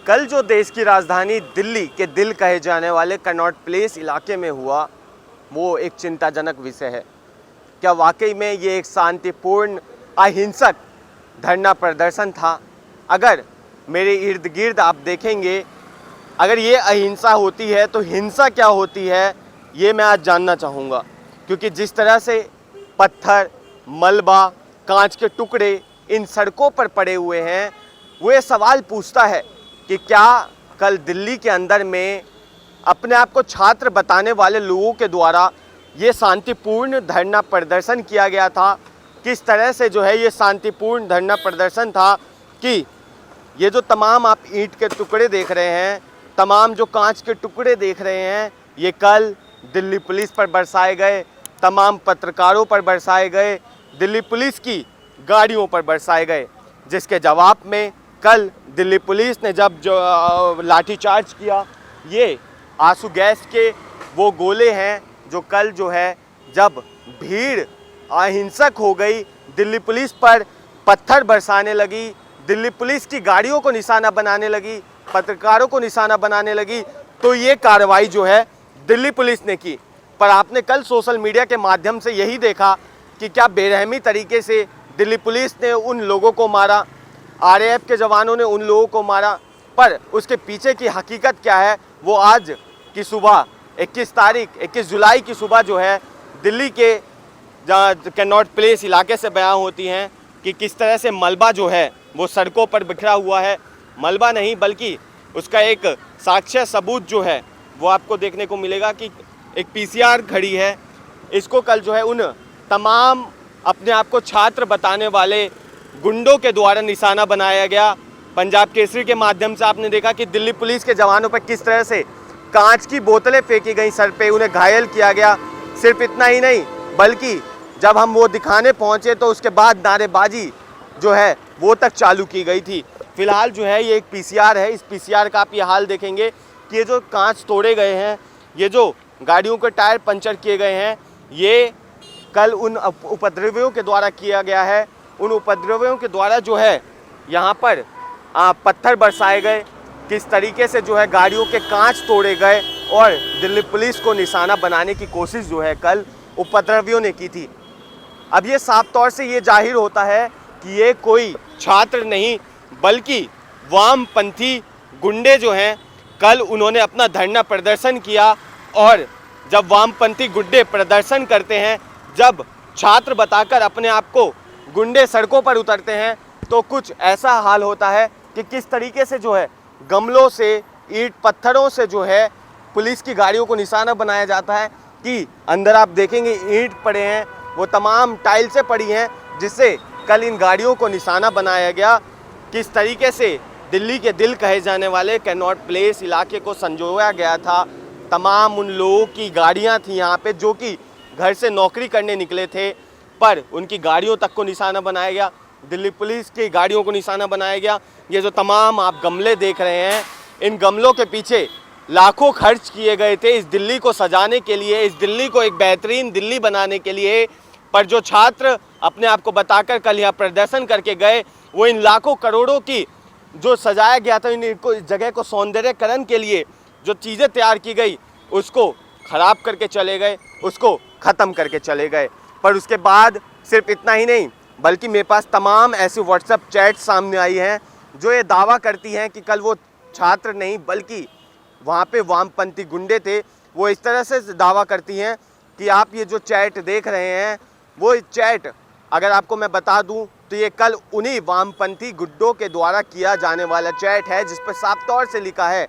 कल जो देश की राजधानी दिल्ली के दिल कहे जाने वाले कनॉट प्लेस इलाके में हुआ, वो एक चिंताजनक विषय है। क्या वाकई में ये एक शांतिपूर्ण अहिंसक धरना प्रदर्शन था? अगर मेरे इर्द गिर्द आप देखेंगे, अगर ये अहिंसा होती है तो हिंसा क्या होती है, ये मैं आज जानना चाहूँगा। क्योंकि जिस तरह से पत्थर, मलबा, कांच के टुकड़े इन सड़कों पर पड़े हुए हैं, वो ये सवाल पूछता है कि क्या कल दिल्ली के अंदर में अपने आप को छात्र बताने वाले लोगों के द्वारा ये शांतिपूर्ण धरना प्रदर्शन किया गया था? किस तरह से जो है ये शांतिपूर्ण धरना प्रदर्शन था कि ये जो तमाम आप ईंट के टुकड़े देख रहे हैं, तमाम जो कांच के टुकड़े देख रहे हैं, ये कल दिल्ली पुलिस पर बरसाए गए, तमाम पत्रकारों पर बरसाए गए, दिल्ली पुलिस की गाड़ियों पर बरसाए गए। जिसके जवाब में कल दिल्ली पुलिस ने जब जो लाठीचार्ज किया, ये आंसू गैस के वो गोले हैं जो कल जो है जब भीड़ अहिंसक हो गई, दिल्ली पुलिस पर पत्थर बरसाने लगी, दिल्ली पुलिस की गाड़ियों को निशाना बनाने लगी, पत्रकारों को निशाना बनाने लगी, तो ये कार्रवाई जो है दिल्ली पुलिस ने की। पर आपने कल सोशल मीडिया के माध्यम से यही देखा कि क्या बेरहमी तरीके से दिल्ली पुलिस ने उन लोगों को मारा, आरएएफ के जवानों ने उन लोगों को मारा। पर उसके पीछे की हकीकत क्या है, वो आज की सुबह 21 जुलाई की सुबह जो है दिल्ली के जहाँ कनॉट प्लेस इलाके से बयां होती हैं कि किस तरह से मलबा जो है वो सड़कों पर बिखरा हुआ है। मलबा नहीं बल्कि उसका एक साक्ष्य सबूत जो है वो आपको देखने को मिलेगा कि एक पीसीआर खड़ी है। इसको कल जो है उन तमाम अपने आप को छात्र बताने वाले गुंडों के द्वारा निशाना बनाया गया। पंजाब केसरी के माध्यम से आपने देखा कि दिल्ली पुलिस के जवानों पर किस तरह से कांच की बोतलें फेंकी गई सर पे, उन्हें घायल किया गया। सिर्फ इतना ही नहीं बल्कि जब हम वो दिखाने पहुंचे तो उसके बाद नारेबाजी जो है वो तक चालू की गई थी। फिलहाल जो है ये एक पीसीआर है, इस पीसीआर का आप ये हाल देखेंगे कि ये जो कांच तोड़े गए हैं, ये जो गाड़ियों के टायर पंचर किए गए हैं, ये कल उन उपद्रवियों के द्वारा किया गया है। उन उपद्रवियों के द्वारा जो है यहाँ पर पत्थर बरसाए गए, किस तरीके से जो है गाड़ियों के कांच तोड़े गए और दिल्ली पुलिस को निशाना बनाने की कोशिश जो है कल उपद्रवियों ने की थी। अब ये साफ तौर से ये जाहिर होता है कि ये कोई छात्र नहीं बल्कि वामपंथी गुंडे जो हैं, कल उन्होंने अपना धरना प्रदर्शन किया। और जब वामपंथी गुंडे प्रदर्शन करते हैं, जब छात्र बताकर अपने आप को गुंडे सड़कों पर उतरते हैं, तो कुछ ऐसा हाल होता है कि किस तरीके से जो है गमलों से, ईंट पत्थरों से जो है पुलिस की गाड़ियों को निशाना बनाया जाता है कि अंदर आप देखेंगे ईंट पड़े हैं, वो तमाम टाइल्सें पड़ी हैं, जिससे कल इन गाड़ियों को निशाना बनाया गया। किस तरीके से दिल्ली के दिल कहे जाने वाले कनॉट प्लेस इलाके को संजोया गया था। तमाम उन लोगों की गाड़ियां थी यहाँ पे जो कि घर से नौकरी करने निकले थे, पर उनकी गाड़ियों तक को निशाना बनाया गया, दिल्ली पुलिस की गाड़ियों को निशाना बनाया गया। ये जो तमाम आप गमले देख रहे हैं, इन गमलों के पीछे लाखों खर्च किए गए थे इस दिल्ली को सजाने के लिए, इस दिल्ली को एक बेहतरीन दिल्ली बनाने के लिए। पर जो छात्र अपने आप को बताकर कल यहाँ प्रदर्शन करके गए, वो इन लाखों करोड़ों की जो सजाया गया था, इनको इस जगह को सौंदर्यकरण के लिए जो चीज़ें तैयार की गई, उसको ख़राब करके चले गए, उसको ख़त्म करके चले गए। पर उसके बाद सिर्फ इतना ही नहीं बल्कि मेरे पास तमाम ऐसी व्हाट्सएप चैट सामने आई हैं जो ये दावा करती हैं कि कल वो छात्र नहीं बल्कि वहाँ पे वामपंथी गुंडे थे। वो इस तरह से दावा करती हैं कि आप ये जो चैट देख रहे हैं, वो चैट अगर आपको मैं बता दूं तो ये कल उन्हीं वामपंथी गुंडों के द्वारा किया जाने वाला चैट है, जिस पर साफ तौर से लिखा है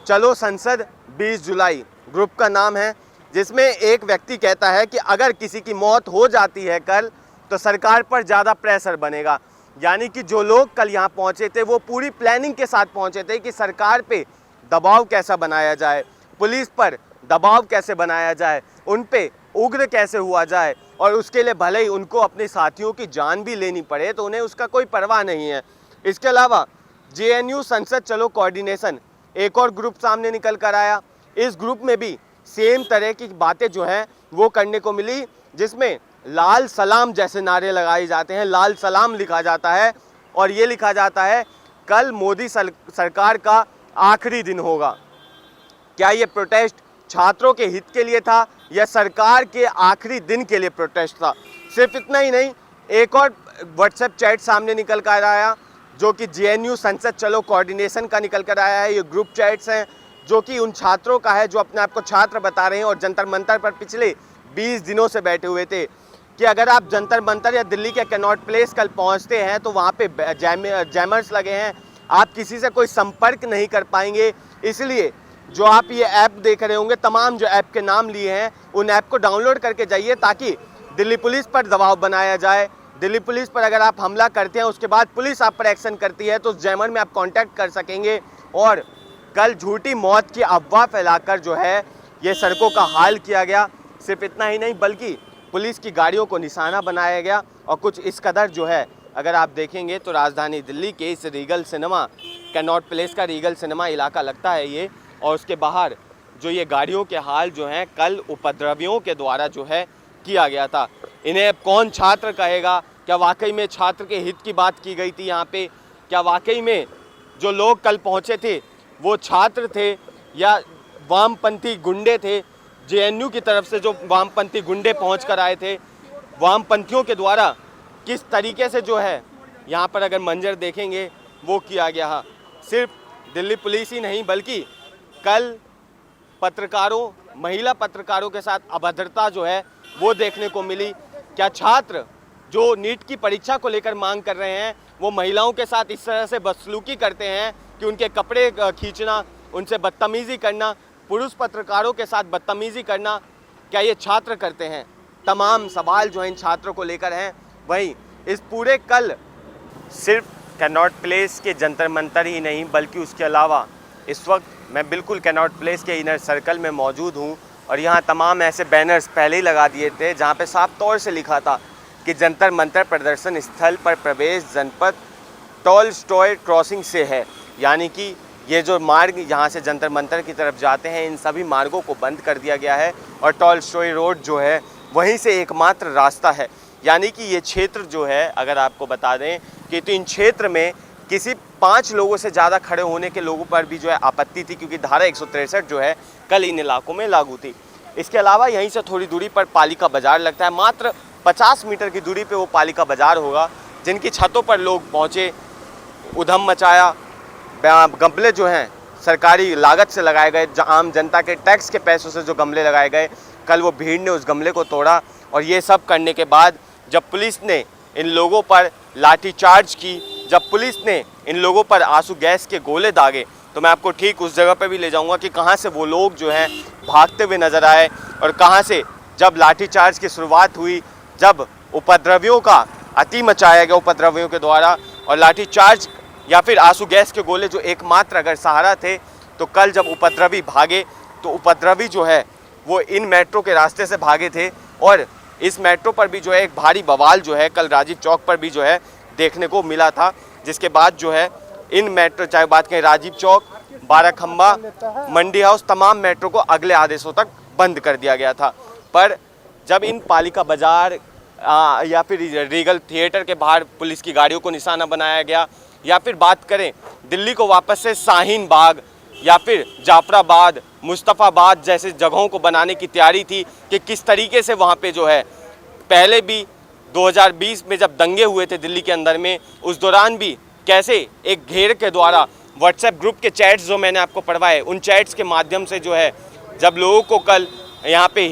चलो संसद 20 जुलाई, ग्रुप का नाम है। जिसमें एक व्यक्ति कहता है कि अगर किसी की मौत हो जाती है कल, तो सरकार पर ज़्यादा प्रेशर बनेगा। यानी कि जो लोग कल यहाँ पहुँचे थे वो पूरी प्लानिंग के साथ पहुँचे थे कि सरकार पे दबाव कैसा बनाया जाए, पुलिस पर दबाव कैसे बनाया जाए, उन पे उग्र कैसे हुआ जाए, और उसके लिए भले ही उनको अपने साथियों की जान भी लेनी पड़े तो उन्हें उसका कोई परवाह नहीं है। इसके अलावा जेएनयू संसद चलो कोऑर्डिनेशन एक और ग्रुप सामने निकल कर आया। इस ग्रुप में भी सेम तरह की बातें जो हैं वो करने को मिली, जिसमें लाल सलाम जैसे नारे लगाए जाते हैं, लाल सलाम लिखा जाता है और ये लिखा जाता है कल मोदी सरकार का आखिरी दिन होगा। क्या ये प्रोटेस्ट छात्रों के हित के लिए था या सरकार के आखिरी दिन के लिए प्रोटेस्ट था? सिर्फ इतना ही नहीं, एक और व्हाट्सएप चैट सामने निकल कर आया जो कि जेएनयू संसद चलो कोऑर्डिनेशन का निकल कर आया है। ये ग्रुप चैट्स हैं जो कि उन छात्रों का है जो अपने आप को छात्र बता रहे हैं और जंतर मंतर पर पिछले 20 दिनों से बैठे हुए थे कि अगर आप जंतर मंतर या दिल्ली के कैनॉट प्लेस कल पहुंचते हैं तो वहाँ पे जैमर्स लगे हैं, आप किसी से कोई संपर्क नहीं कर पाएंगे। इसलिए जो आप ये ऐप देख रहे होंगे, तमाम जो ऐप के नाम लिए हैं उन ऐप को डाउनलोड करके जाइए ताकि दिल्ली पुलिस पर दबाव बनाया जाए। दिल्ली पुलिस पर अगर आप हमला करते हैं उसके बाद पुलिस आप पर एक्शन करती है तो उस जैमर में आप कांटेक्ट कर सकेंगे। और कल झूठी मौत की अफवाह फैलाकर जो है ये सड़कों का हाल किया गया। सिर्फ इतना ही नहीं बल्कि पुलिस की गाड़ियों को निशाना बनाया गया और कुछ इस कदर जो है, अगर आप देखेंगे तो राजधानी दिल्ली के इस रीगल सिनेमा, कैनॉट प्लेस का रीगल सिनेमा इलाका लगता है ये, और उसके बाहर जो ये गाड़ियों के हाल जो हैं कल उपद्रवियों के द्वारा जो है किया गया था। इन्हें अब कौन छात्र कहेगा? क्या वाकई में छात्र के हित की बात की गई थी यहाँ पे? क्या वाकई में जो लोग कल पहुँचे थे वो छात्र थे या वामपंथी गुंडे थे? जेएनयू की तरफ से जो वामपंथी गुंडे पहुँच कर आए थे, वामपंथियों के द्वारा किस तरीके से जो है यहाँ पर अगर मंजर देखेंगे वो किया गया। सिर्फ दिल्ली पुलिस ही नहीं बल्कि कल पत्रकारों, महिला पत्रकारों के साथ अभद्रता जो है वो देखने को मिली। क्या छात्र जो नीट की परीक्षा को लेकर मांग कर रहे हैं वो महिलाओं के साथ इस तरह से बदसलूकी करते हैं कि उनके कपड़े खींचना, उनसे बदतमीज़ी करना, पुरुष पत्रकारों के साथ बदतमीज़ी करना, क्या ये छात्र करते हैं? तमाम सवाल जो हैं इन छात्रों को लेकर हैं। वहीं इस पूरे कल सिर्फ कैनॉट प्लेस के जंतर मंतर ही नहीं बल्कि उसके अलावा इस वक्त मैं बिल्कुल कैनॉट प्लेस के इनर सर्कल में मौजूद हूँ और यहाँ तमाम ऐसे बैनर्स पहले ही लगा दिए थे जहाँ पे साफ तौर से लिखा था कि जंतर मंतर प्रदर्शन स्थल पर प्रवेश जनपद टॉलस्टॉय क्रॉसिंग से है। यानी कि ये जो मार्ग यहाँ से जंतर मंतर की तरफ जाते हैं इन सभी मार्गों को बंद कर दिया गया है और टॉलस्टॉय रोड जो है वहीं से एकमात्र रास्ता है। यानी कि ये क्षेत्र जो है, अगर आपको बता दें कि तो इन क्षेत्र में किसी 5 लोगों से ज़्यादा खड़े होने के लोगों पर भी जो है आपत्ति थी क्योंकि धारा 163 जो है कल इन इलाकों में लागू थी। इसके अलावा यहीं से थोड़ी दूरी पर पालिका बाज़ार लगता है, मात्र 50 मीटर की दूरी पे वो पालिका बाज़ार होगा जिनकी छतों पर लोग पहुँचे, उधम मचाया। गमले जो हैं सरकारी लागत से लगाए गए, आम जनता के टैक्स के पैसों से जो गमले लगाए गए, कल वो भीड़ ने उस गमले को तोड़ा। और ये सब करने के बाद जब पुलिस ने इन लोगों पर लाठीचार्ज की, जब पुलिस ने इन लोगों पर आंसू गैस के गोले दागे, तो मैं आपको ठीक उस जगह पर भी ले जाऊंगा कि कहां से वो लोग जो हैं भागते हुए नज़र आए और कहां से जब लाठीचार्ज की शुरुआत हुई, जब उपद्रवियों का अति मचाया गया उपद्रवियों के द्वारा और लाठीचार्ज या फिर आंसू गैस के गोले जो एकमात्र अगर सहारा थे, तो कल जब उपद्रवी भागे तो उपद्रवी जो है वो इन मेट्रो के रास्ते से भागे थे और इस मेट्रो पर भी जो है एक भारी बवाल जो है कल राजीव चौक पर भी जो है देखने को मिला था। जिसके बाद जो है इन मेट्रो, चाहे बात करें राजीव चौक, 12 खंबा, मंडी हाउस, तमाम मेट्रो को अगले आदेशों तक बंद कर दिया गया था। पर जब इन पालिका बाज़ार या फिर रीगल थिएटर के बाहर पुलिस की गाड़ियों को निशाना बनाया गया, या फिर बात करें दिल्ली को वापस से शाहीन बाग या फिर जाफराबाद, मुस्तफ़ाबाद जैसे जगहों को बनाने की तैयारी थी कि किस तरीके से वहाँ पे जो है पहले भी 2020 में जब दंगे हुए थे दिल्ली के अंदर में, उस दौरान भी कैसे एक घेर के द्वारा व्हाट्सएप ग्रुप के चैट्स जो मैंने आपको पढ़वाए, उन चैट्स के माध्यम से जो है जब लोगों को कल यहाँ पे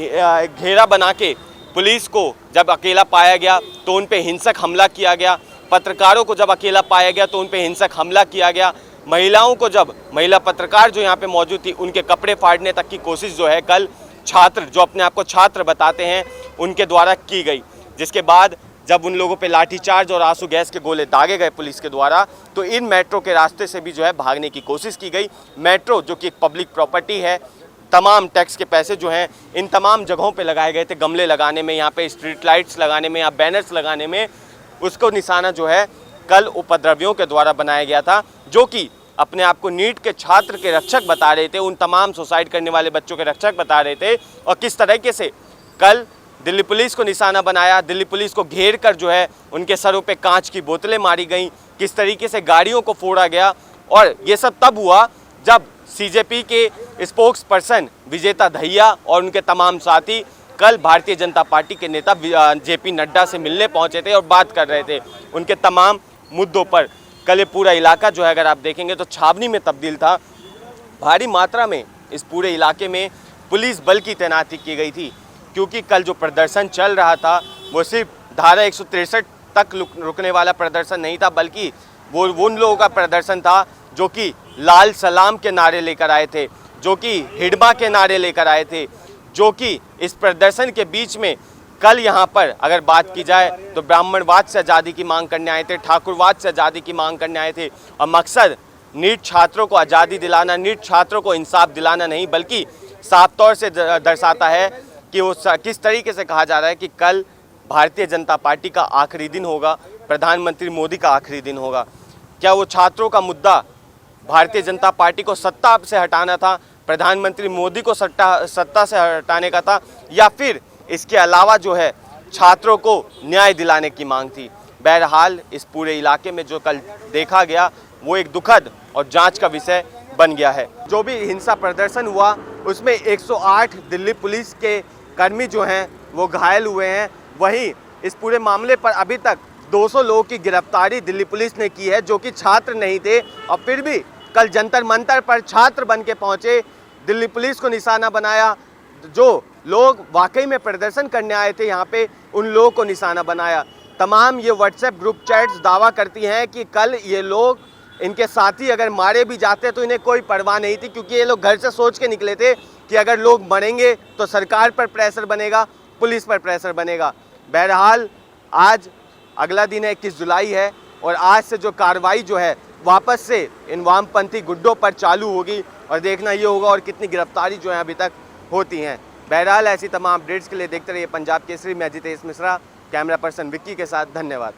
घेरा बना के पुलिस को जब अकेला पाया गया तो उन पे हिंसक हमला किया गया, पत्रकारों को जब अकेला पाया गया तो उन पे हिंसक हमला किया गया, महिलाओं को जब महिला पत्रकार जो यहाँ पे मौजूद थी उनके कपड़े फाड़ने तक की कोशिश जो है कल छात्र जो अपने आप को छात्र बताते हैं उनके द्वारा की गई। जिसके बाद जब उन लोगों पे लाठीचार्ज और आंसू गैस के गोले दागे गए पुलिस के द्वारा, तो इन मेट्रो के रास्ते से भी जो है भागने की कोशिश की गई। मेट्रो जो कि एक पब्लिक प्रॉपर्टी है, तमाम टैक्स के पैसे जो हैं इन तमाम जगहों पे लगाए गए थे, गमले लगाने में, यहाँ पे स्ट्रीट लाइट्स लगाने में या बैनर्स लगाने में, उसको निशाना जो है कल उपद्रवियों के द्वारा बनाया गया था जो कि अपने आप को नीट के छात्र के रक्षक बता रहे थे, उन तमाम सुसाइड करने वाले बच्चों के रक्षक बता रहे थे। और किस तरीके से कल दिल्ली पुलिस को निशाना बनाया, दिल्ली पुलिस को घेर कर जो है उनके सरों पे कांच की बोतलें मारी गईं, किस तरीके से गाड़ियों को फोड़ा गया। और ये सब तब हुआ जब सीजेपी के स्पोक्स पर्सन विजेता दहिया और उनके तमाम साथी कल भारतीय जनता पार्टी के नेता जेपी नड्डा से मिलने पहुंचे थे और बात कर रहे थे उनके तमाम मुद्दों पर। कल ये पूरा इलाका जो है अगर आप देखेंगे तो छावनी में तब्दील था। भारी मात्रा में इस पूरे इलाके में पुलिस बल की तैनाती की गई थी, क्योंकि कल जो प्रदर्शन चल रहा था वो सिर्फ धारा 163 तक रुकने वाला प्रदर्शन नहीं था, बल्कि वो उन लोगों का प्रदर्शन था जो कि लाल सलाम के नारे लेकर आए थे, जो कि हिडमा के नारे लेकर आए थे, जो कि इस प्रदर्शन के बीच में कल यहाँ पर अगर बात की जाए तो ब्राह्मणवाद से आज़ादी की मांग करने आए थे, ठाकुरवाद से आज़ादी की मांग करने आए थे। और मकसद नीट छात्रों को आज़ादी दिलाना, नीट छात्रों को इंसाफ दिलाना नहीं, बल्कि साफ तौर से दर्शाता है कि वो किस तरीके से कहा जा रहा है कि कल भारतीय जनता पार्टी का आखिरी दिन होगा, प्रधानमंत्री मोदी का आखिरी दिन होगा। क्या वो छात्रों का मुद्दा भारतीय जनता पार्टी को सत्ता से हटाना था, प्रधानमंत्री मोदी को सत्ता से हटाने का था, या फिर इसके अलावा जो है छात्रों को न्याय दिलाने की मांग थी? बहरहाल इस पूरे इलाके में जो कल देखा गया वो एक दुखद और जांच का विषय बन गया है। जो भी हिंसा प्रदर्शन हुआ उसमें 108 दिल्ली पुलिस के कर्मी जो हैं वो घायल हुए हैं। वहीं इस पूरे मामले पर अभी तक 200 लोगों की गिरफ्तारी दिल्ली पुलिस ने की है, जो कि छात्र नहीं थे, और फिर भी कल जंतर मंतर पर छात्र बन के पहुँचे, दिल्ली पुलिस को निशाना बनाया। जो लोग वाकई में प्रदर्शन करने आए थे यहाँ पे, उन लोगों को निशाना बनाया। तमाम ये व्हाट्सएप ग्रुप चैट्स दावा करती हैं कि कल ये लोग, इनके साथी अगर मारे भी जाते तो इन्हें कोई परवाह नहीं थी, क्योंकि ये लोग घर से सोच के निकले थे कि अगर लोग मरेंगे तो सरकार पर प्रेशर बनेगा, पुलिस पर प्रेशर बनेगा। बहरहाल आज अगला दिन है, 21 जुलाई है, और आज से जो कार्रवाई जो है वापस से इन वामपंथी गुड्डों पर चालू होगी, और देखना ये होगा और कितनी गिरफ्तारी जो है अभी तक होती हैं। बहरहाल ऐसी तमाम अपडेट्स के लिए देखते रहिए पंजाब केसरी। मैं जितेश मिश्रा, कैमरा पर्सन विक्की के साथ। धन्यवाद।